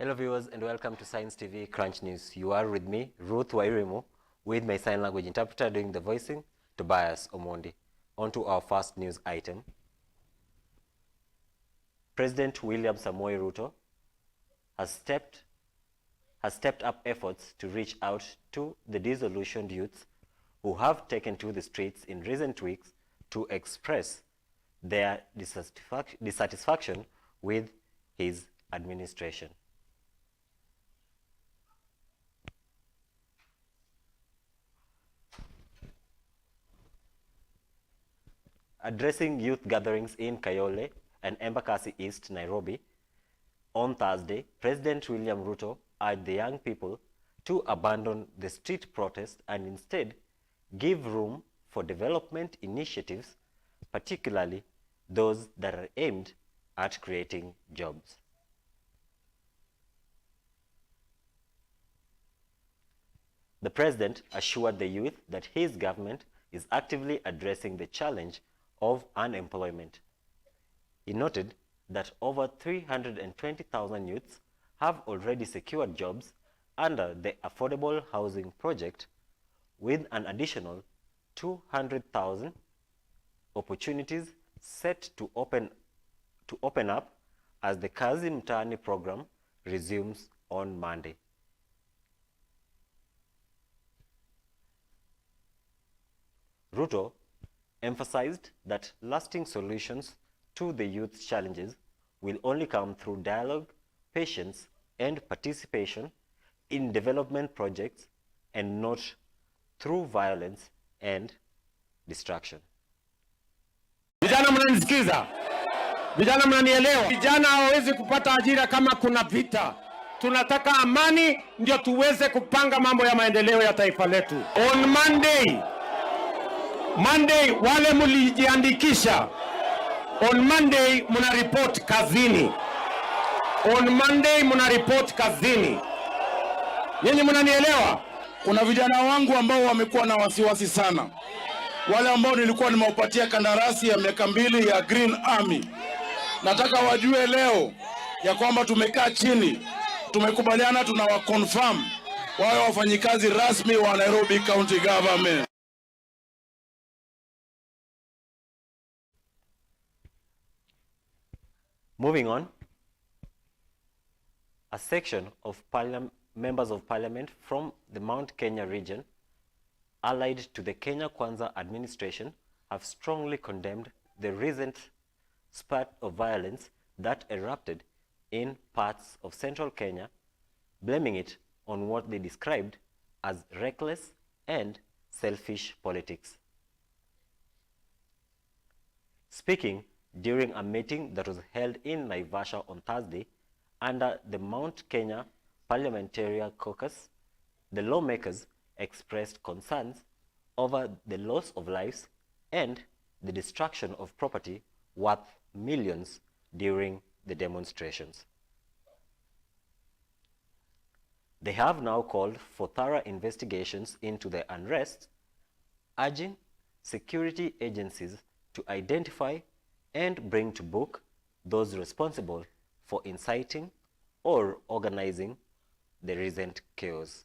Hello viewers and welcome to Science TV Crunch News. You are with me, Ruth Wairimu, with my sign language interpreter doing the voicing, Tobias Omondi. On to our first news item. President William Samoei Ruto has stepped up efforts to reach out to the disillusioned youths who have taken to the streets in recent weeks to express their dissatisfaction with his administration. Addressing youth gatherings in Kayole and Embakasi East, Nairobi, on Thursday, President William Ruto urged the young people to abandon the street protest and instead give room for development initiatives, particularly those that are aimed at creating jobs. The president assured the youth that his government is actively addressing the challenge of unemployment. He noted that over 320,000 youths have already secured jobs under the Affordable Housing Project, with an additional 200,000 opportunities set to open up as the Kazi Mtaani program resumes on Monday. Ruto emphasized that lasting solutions to the youth's challenges will only come through dialogue, patience, and participation in development projects, and not through violence and destruction. Vijana mnanisikiza? Vijana mnanielewa? Vijana hawezi kupata ajira kama kuna vita. Tunataka amani ndio tuweze kupanga mambo ya maendeleo ya taifa letu. On Monday wale mlijiandikisha, on Monday muna report kazini. On Monday muna report kazini. Nyinyi mnanielewa? Kuna vijana wangu ambao wamekuwa na wasiwasi sana. Wale ambao nilikuwa nimeupatia kandarasi ya miaka 2 ya Green Army. Nataka wajue leo ya kwamba tumekaa chini, tumekubaliana, tunawaconfirm wawe wafanyikazi rasmi wa Nairobi County Government. Moving on, a section of members of parliament from the Mount Kenya region allied to the Kenya Kwanza administration have strongly condemned the recent spate of violence that erupted in parts of central Kenya, blaming it on what they described as reckless and selfish politics. Speaking during a meeting that was held in Naivasha on Thursday under the Mount Kenya Parliamentary Caucus, the lawmakers expressed concerns over the loss of lives and the destruction of property worth millions during the demonstrations. They have now called for thorough investigations into the unrest, urging security agencies to identify and bring to book those responsible for inciting or organizing the recent chaos.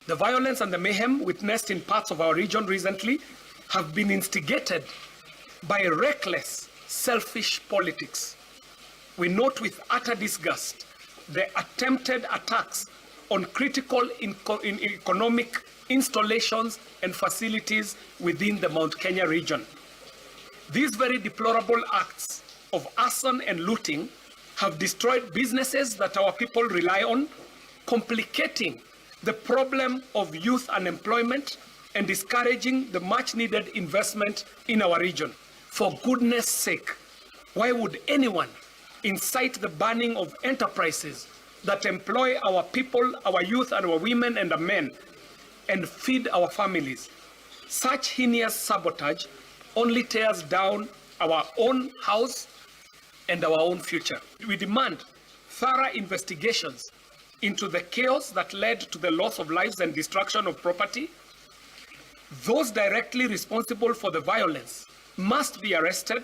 The violence and the mayhem witnessed in parts of our region recently have been instigated by reckless, selfish politics. We note with utter disgust the attempted attacks on critical economic installations and facilities within the Mount Kenya region. These very deplorable acts of arson and looting have destroyed businesses that our people rely on, complicating the problem of youth unemployment and discouraging the much-needed investment in our region. For goodness sake, why would anyone incite the burning of enterprises that employ our people, our youth, and our women and our men, and feed our families? Such heinous sabotage only tears down our own house and our own future. We demand thorough investigations into the chaos that led to the loss of lives and destruction of property. Those directly responsible for the violence must be arrested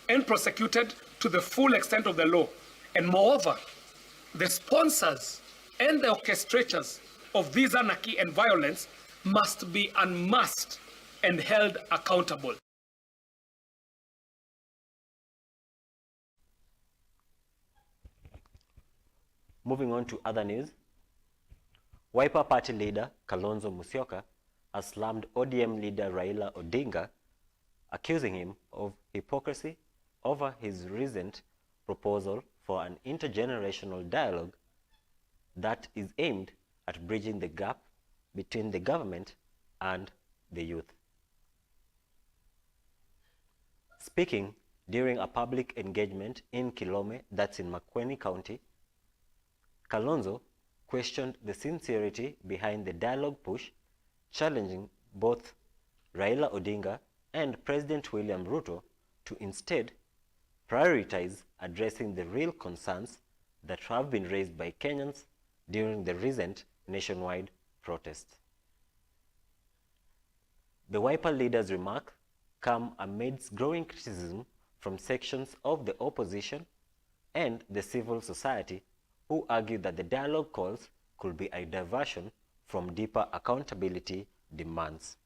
and prosecuted to the full extent of the law, And moreover, the sponsors and the orchestrators of this anarchy and violence must be unmasked and held accountable. Moving on to other news, Wiper Party leader Kalonzo Musyoka has slammed ODM leader Raila Odinga, accusing him of hypocrisy over his recent proposal for an intergenerational dialogue that is aimed at bridging the gap between the government and the youth. Speaking during a public engagement in Kilome, that's in Makueni County, Kalonzo questioned the sincerity behind the dialogue push, challenging both Raila Odinga and President William Ruto to instead prioritize addressing the real concerns that have been raised by Kenyans during the recent nationwide protests. The Wiper leader's remark come amidst growing criticism from sections of the opposition and the civil society, who argue that the dialogue calls could be a diversion from deeper accountability demands.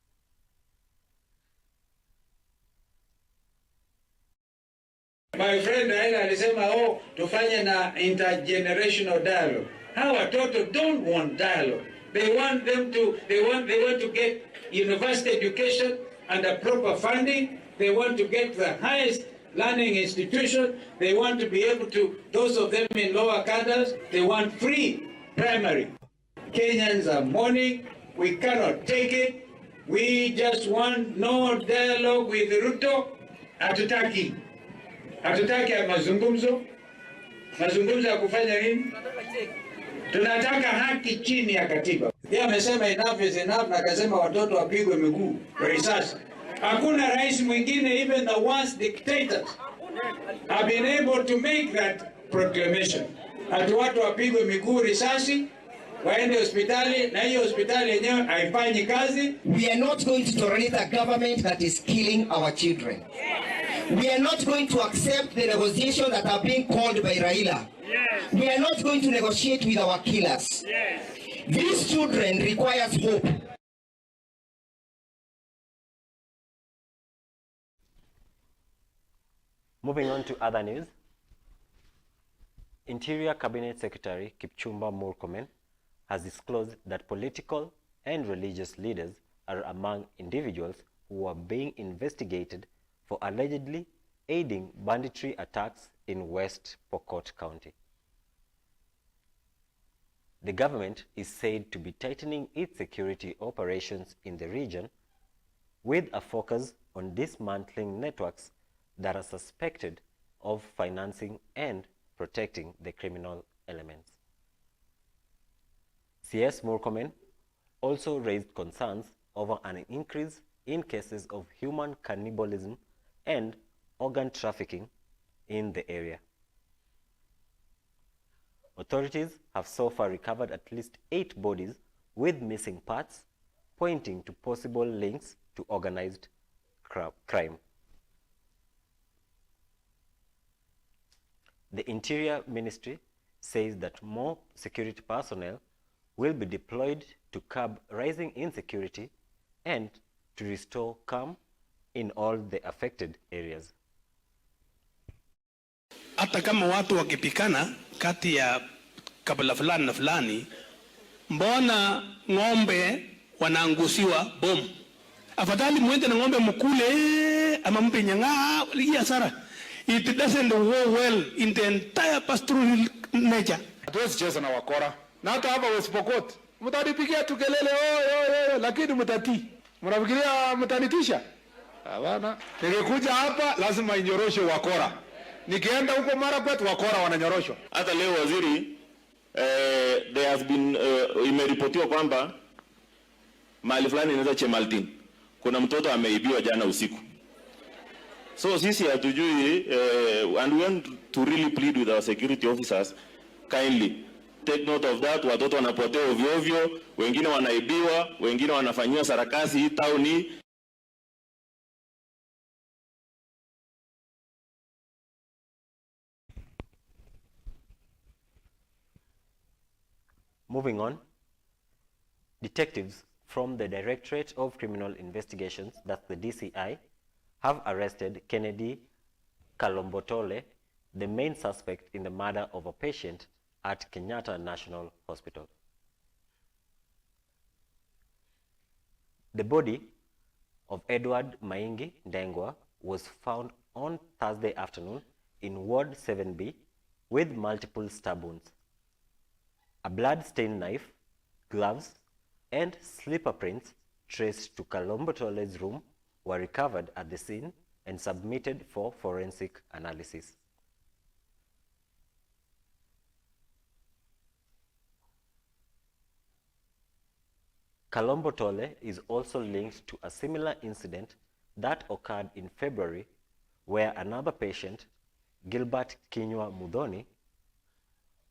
My friend Raila alisema tufanye na intergenerational dialogue. Hawa watoto don't want dialogue. They want to get university education and a proper funding. They want to get the highest learning institution. They want to be able to, those of them in lower cadres, they want free primary. Kenyans are mourning. We cannot take it. We just want no dialogue with Ruto. Hatutaki mazungumzo. Mazungumzo ya kufanya nini? Tunataka haki chini ya katiba. Yeye amesema enough is enough, na akasema watoto wapigwe miguu kwa risasi. Hakuna rais mwingine, even the worst dictators have been able to make that proclamation. Ati watu wapigwe miguu risasi, waende hospitali, na hiyo hospitali yenyewe haifanyi kazi. We are not going to tolerate a government that is killing our children. We are not going to accept the negotiations that are being called by Raila. Yes. We are not going to negotiate with our killers. Yes. These children require hope. Moving on to other news, Interior Cabinet Secretary Kipchumba Murkomen has disclosed that political and religious leaders are among individuals who are being investigated for allegedly aiding banditry attacks in West Pokot County. The government is said to be tightening its security operations in the region with a focus on dismantling networks that are suspected of financing and protecting the criminal elements. CS Murkomen also raised concerns over an increase in cases of human cannibalism and organ trafficking in the area. Authorities have so far recovered at least 8 bodies with missing parts, pointing to possible links to organized crime. The Interior Ministry says that more security personnel will be deployed to curb rising insecurity and to restore calm in all the affected areas. Hata kama watu wakipikana kati ya kabila fulani na fulani, mbona ng'ombe wanaangusiwa bomu? Afadhali muende na ng'ombe mkule ama mpe nyang'aa, hii hasara. It doesn't go well in the entire pastoral nature. Hatuwezi cheza na wakora. Na hata hapa West Pokot, mtanipigia tu kelele lakini mtatii. Mnafikiria mtanitisha? Hapana. Nikikuja hapa lazima inyoroshe wakora. Nikienda huko Marakwet wakora wananyoroshwa. Hata leo waziri there has been imeripotiwa kwamba mahali fulani inaitwa Chemaltin kuna mtoto ameibiwa jana usiku. So sisi hatujui and we want to really plead with our security officers kindly take note of that. Watoto wanapotea ovyo ovyo, wengine wanaibiwa, wengine wanafanyiwa sarakasi hii town hii. Moving on, detectives from the Directorate of Criminal Investigations, that's the DCI, have arrested Kennedy Kalombotole, the main suspect in the murder of a patient at Kenyatta National Hospital. The body of Edward Maingi Ndengwa was found on Thursday afternoon in Ward 7B with multiple stab wounds. A blood-stained knife, gloves, and slipper prints traced to Kalombotole's room were recovered at the scene and submitted for forensic analysis. Kalombotole is also linked to a similar incident that occurred in February, where another patient, Gilbert Kinywa Mudhoni,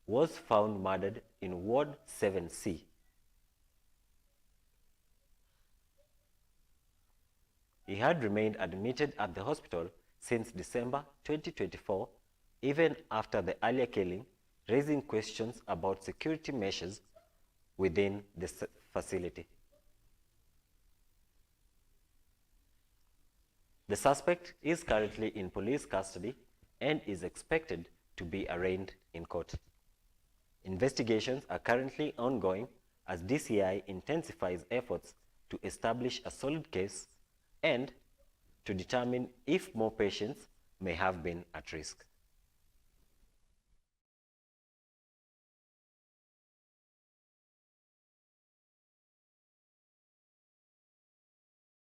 was found murdered in Ward 7C. He had remained admitted at the hospital since December 2024, even after the earlier killing, raising questions about security measures within the facility. The suspect is currently in police custody and is expected to be arraigned in court. Investigations are currently ongoing as DCI intensifies efforts to establish a solid case and to determine if more patients may have been at risk.